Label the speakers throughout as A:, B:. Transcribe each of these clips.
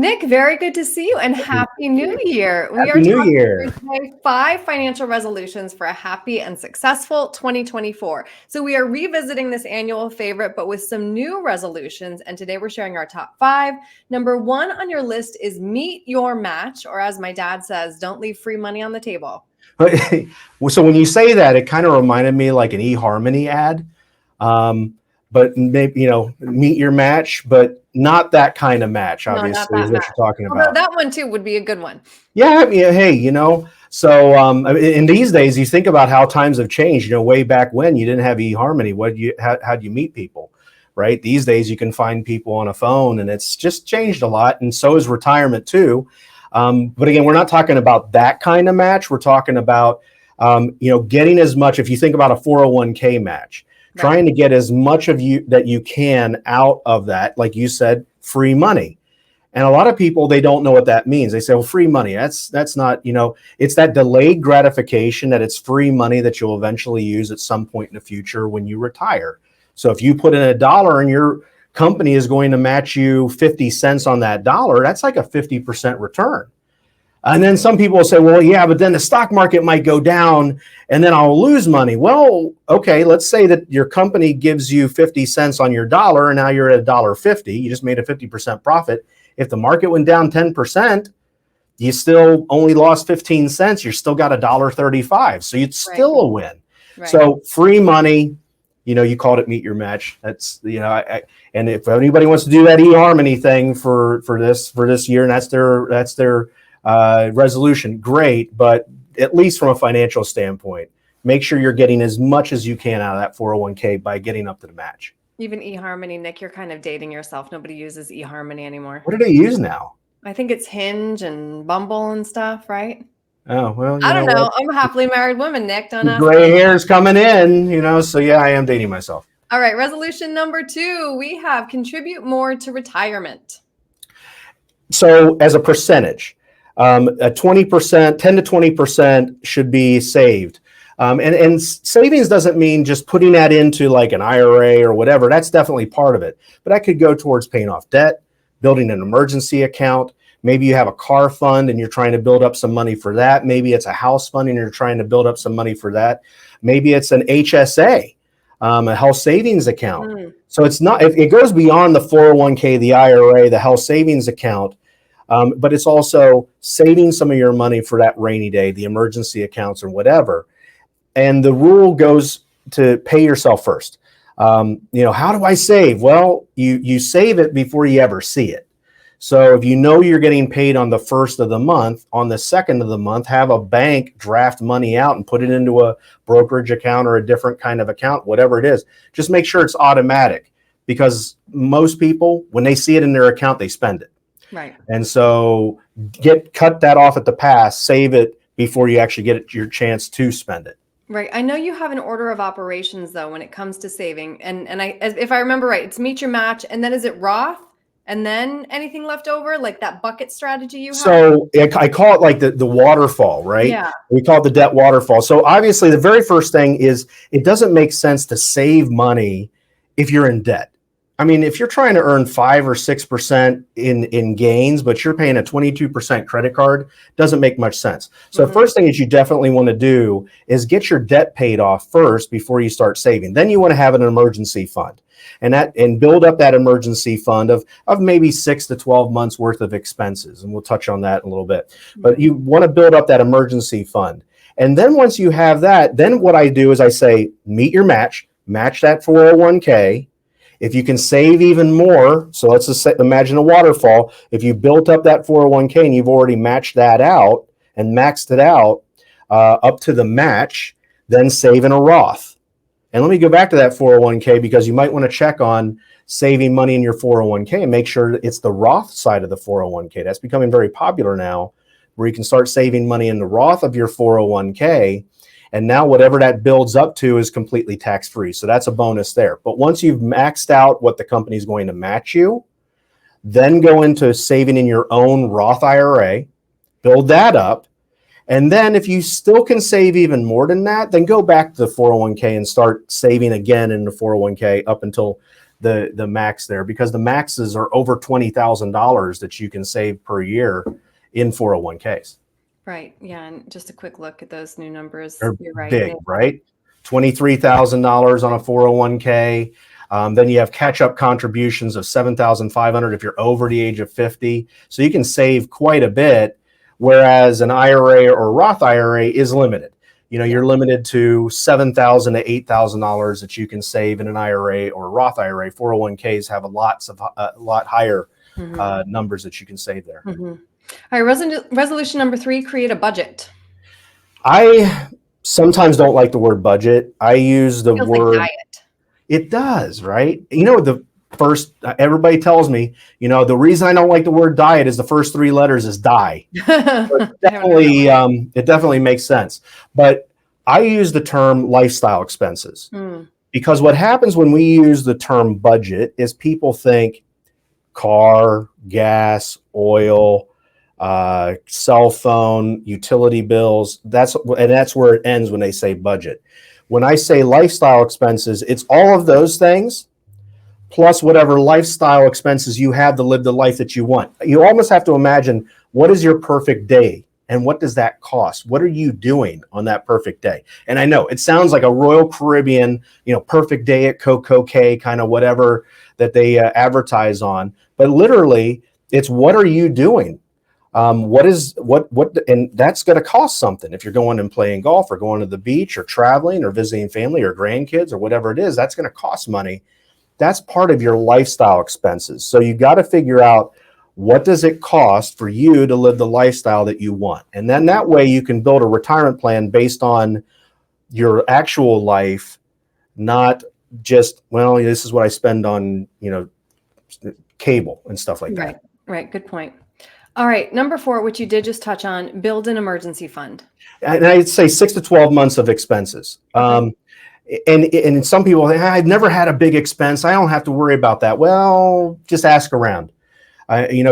A: Nick, very good to see you and Happy New Year. We are
B: Happy New
A: talking
B: Year.
A: today 5 financial resolutions for a happy and successful 2024. So we are revisiting this annual favorite, but with some new resolutions. And today we're sharing our top 5. Number 1 on your list is meet your match, or as my dad says, don't leave free money on the table.
B: So when you say that, it kind of reminded me like an eHarmony ad. But maybe, meet your match, but not that kind of match,
A: No, not
B: obviously,
A: that
B: is what
A: match.
B: you're talking
A: Although
B: about.
A: that one too would be a good one.
B: Yeah, I mean, hey, so in these days, you think about how times have changed. Way back when you didn't have eHarmony, how'd you meet people, right? These days you can find people on a phone, and it's just changed a lot, and so is retirement too. But again, we're not talking about that kind of match. We're talking about getting as much. If you think about a 401k match,
A: Right.
B: trying to get as much of you that you can out of that, like you said, free money. And a lot of people, they don't know what that means. They say, well, free money, that's not, it's that delayed gratification that it's free money that you'll eventually use at some point in the future when you retire. So if you put in $1 and your company is going to match you 50 cents on that dollar, that's like a 50% return. And then some people will say, well, yeah, but then the stock market might go down and then I'll lose money. Well, okay, let's say that your company gives you 50 cents on your dollar and now you're at $1.50. You just made a 50% profit. If the market went down 10%, you still only lost 15 cents. You're still got $1.35. So it's still a win.
A: Right.
B: So free money, you called it meet your match. That's, and if anybody wants to do that eHarmony thing for this year, and that's their resolution, great. But at least from a financial standpoint, make sure you're getting as much as you can out of that 401k by getting up to the match.
A: Even eHarmony, Nick, you're kind of dating yourself. Nobody uses eHarmony anymore.
B: What do they use now?
A: I think it's Hinge and Bumble and stuff, right?
B: Oh, well,
A: I don't know. I'm a happily married woman, Nick. Don't ask me.
B: Gray hair's coming in, so yeah, I am dating myself.
A: All right, resolution number 2, we have contribute more to retirement.
B: So as a percentage, a 20%, 10 to 20% should be saved. And savings doesn't mean just putting that into like an IRA or whatever. That's definitely part of it. But that could go towards paying off debt, building an emergency account. Maybe you have a car fund and you're trying to build up some money for that. Maybe it's a house fund and you're trying to build up some money for that. Maybe it's an HSA, a health savings account. So it's not, it goes beyond the 401k, the IRA, the health savings account. But it's also saving some of your money for that rainy day, the emergency accounts or whatever. And the rule goes to pay yourself first. How do I save? Well, you save it before you ever see it. So if you know you're getting paid on the 1st of the month, on the 2nd of the month, have a bank draft money out and put it into a brokerage account or a different kind of account, whatever it is. Just make sure it's automatic, because most people, when they see it in their account, they spend it.
A: Right.
B: And so cut that off at the pass, save it before you actually get your chance to spend it.
A: Right. I know you have an order of operations though when it comes to saving, and if I remember right, it's meet your match, and then is it Roth, and then anything left over, like that bucket strategy you have?
B: So I call it like the waterfall, right?
A: Yeah.
B: We call it the debt waterfall. So obviously the very first thing is it doesn't make sense to save money if you're in debt. I mean, if you're trying to earn 5 or 6% in gains, but you're paying a 22% credit card, doesn't make much sense. So the first thing that you definitely want to do is get your debt paid off first before you start saving. Then you want to have an emergency fund, and build up that emergency fund of maybe 6 to 12 months worth of expenses. And we'll touch on that in a little bit. But you want to build up that emergency fund. And then once you have that, then what I do is I say, meet your match that 401k. If you can save even more, so let's just imagine a waterfall. If you built up that 401k and you've already matched that out and maxed it out up to the match, then save in a Roth. And let me go back to that 401k, because you might want to check on saving money in your 401k and make sure it's the Roth side of the 401k. That's becoming very popular now, where you can start saving money in the Roth of your 401k. And now whatever that builds up to is completely tax-free. So that's a bonus there. But once you've maxed out what the company is going to match you, then go into saving in your own Roth IRA, build that up. And then if you still can save even more than that, then go back to the 401k and start saving again in the 401k up until the max there, because the maxes are over $20,000 that you can save per year in 401ks.
A: Right. Yeah. And just a quick look at those new numbers.
B: They're
A: You're right.
B: big, right? $23,000 on a 401k. Then you have catch-up contributions of $7,500 if you're over the age of 50. So you can save quite a bit, whereas an IRA or Roth IRA is limited. You're limited to $7,000 to $8,000 that you can save in an IRA or Roth IRA. 401ks have a lot higher numbers that you can save there.
A: All right. Resolution number 3, create a budget.
B: I sometimes don't like the word budget. I use the word
A: diet.
B: It does, right? Everybody tells me, the reason I don't like the word diet is the first 3 letters is die. It definitely makes sense. But I use the term lifestyle expenses because what happens when we use the term budget is people think car, gas, oil, cell phone, utility bills. That's where it ends when they say budget. When I say lifestyle expenses, it's all of those things plus whatever lifestyle expenses you have to live the life that you want. You almost have to imagine, what is your perfect day and what does that cost? What are you doing on that perfect day? And I know it sounds like a Royal Caribbean, perfect day at Coco Cay, kind of whatever that they advertise on. But literally, it's what are you doing? And that's going to cost something. If you're going and playing golf or going to the beach or traveling or visiting family or grandkids or whatever it is, that's going to cost money. That's part of your lifestyle expenses. So you got to figure out, what does it cost for you to live the lifestyle that you want? And then that way you can build a retirement plan based on your actual life, not just, well, this is what I spend on, cable and stuff like that.
A: Right. Good point. All right. Number 4, which you did just touch on, build an emergency fund.
B: And I'd say 6 to 12 months of expenses. And some people think, I've never had a big expense, I don't have to worry about that. Well, just ask around.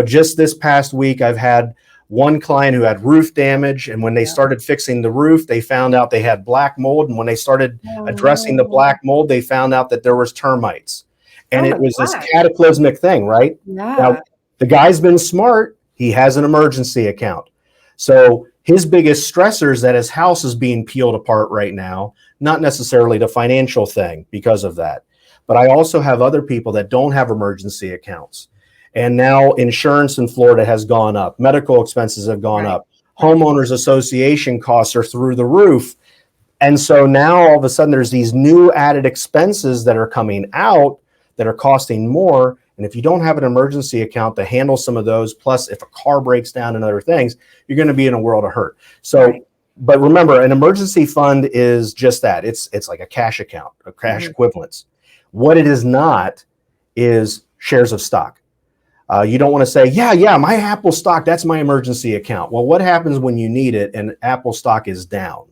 B: Just this past week, I've had one client who had roof damage. And when they started fixing the roof, they found out they had black mold. And when they started addressing the black mold, they found out that there was termites. And it was this cataclysmic thing, right?
A: Yeah.
B: Now, the guy's been smart. He has an emergency account. So his biggest stressor is that his house is being peeled apart right now, not necessarily the financial thing because of that. But I also have other people that don't have emergency accounts. And now insurance in Florida has gone up. Medical expenses have gone up. Homeowners association costs are through the roof. And so now all of a sudden there's these new added expenses that are coming out that are costing more. And if you don't have an emergency account to handle some of those, plus if a car breaks down and other things, you're going to be in a world of hurt. So, but remember, an emergency fund is just that. It's like a cash account, a cash equivalence. What it is not is shares of stock. You don't want to say, yeah, my Apple stock, that's my emergency account. Well, what happens when you need it and Apple stock is down?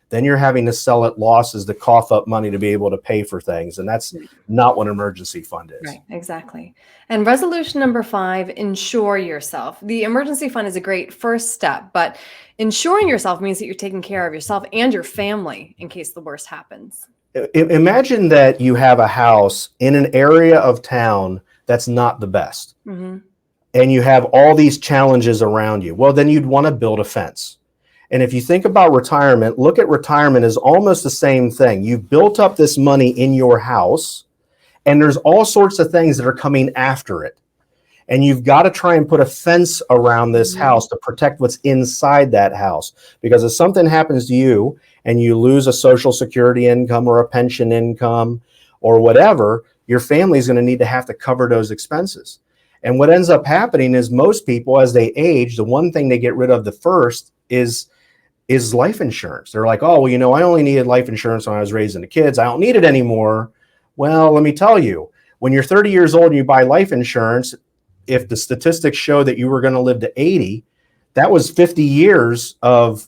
B: Then you're having to sell at losses to cough up money to be able to pay for things. And that's not what an emergency fund is.
A: Right, exactly. And resolution number 5, insure yourself. The emergency fund is a great first step, but insuring yourself means that you're taking care of yourself and your family in case the worst happens.
B: Imagine that you have a house in an area of town that's not the best. And you have all these challenges around you. Well, then you'd want to build a fence. And if you think about retirement, look at retirement as almost the same thing. You've built up this money in your house, and there's all sorts of things that are coming after it. And you've got to try and put a fence around this house to protect what's inside that house. Because if something happens to you and you lose a Social Security income or a pension income or whatever, your family is going to need to have to cover those expenses. And what ends up happening is most people, as they age, the one thing they get rid of the first is life insurance. They're like, oh, well, I only needed life insurance when I was raising the kids. I don't need it anymore. Well, let me tell you, when you're 30 years old and you buy life insurance, if the statistics show that you were going to live to 80, that was 50 years of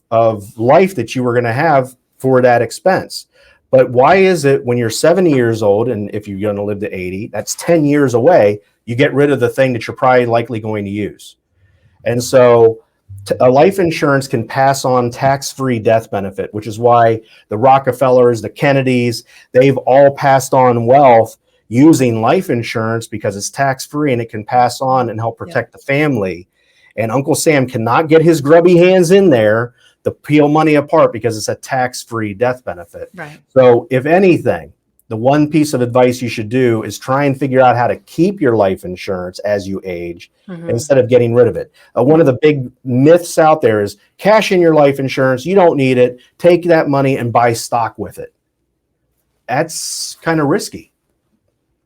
B: life that you were going to have for that expense. But why is it when you're 70 years old, and if you're going to live to 80, that's 10 years away, you get rid of the thing that you're probably likely going to use. And so A life insurance can pass on tax-free death benefit, which is why the Rockefellers, the Kennedys, they've all passed on wealth using life insurance because it's tax-free and it can pass on and help protect the family. And Uncle Sam cannot get his grubby hands in there to peel money apart because it's a tax-free death benefit.
A: Right.
B: So if anything, the one piece of advice you should do is try and figure out how to keep your life insurance as you age instead of getting rid of it. One of the big myths out there is cash in your life insurance. You don't need it. Take that money and buy stock with it. That's kind of risky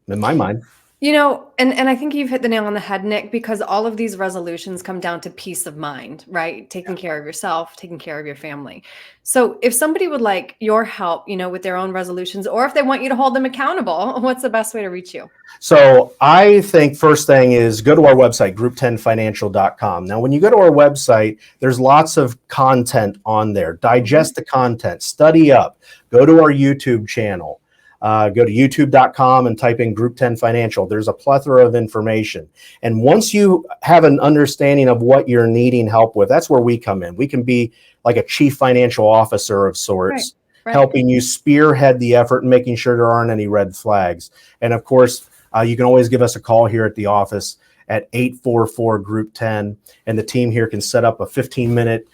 B: in my mind.
A: You know, and I think you've hit the nail on the head, Nick, because all of these resolutions come down to peace of mind, right? Taking care of yourself, taking care of your family. So if somebody would like your help, with their own resolutions, or if they want you to hold them accountable, what's the best way to reach you?
B: So I think first thing is go to our website, group10financial.com. Now, when you go to our website, there's lots of content on there. Digest the content, study up, go to our YouTube channel. Go to youtube.com and type in Group 10 Financial. There's a plethora of information. And once you have an understanding of what you're needing help with, that's where we come in. We can be like a chief financial officer of sorts, helping you spearhead the effort and making sure there aren't any red flags. And of course, you can always give us a call here at the office at 844 Group 10. And the team here can set up a 15-minute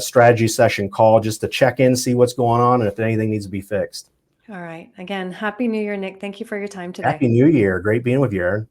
B: strategy session call just to check in, see what's going on, and if anything needs to be fixed.
A: All right. Again, Happy New Year, Nick. Thank you for your time today.
B: Happy New Year. Great being with you, Aaron.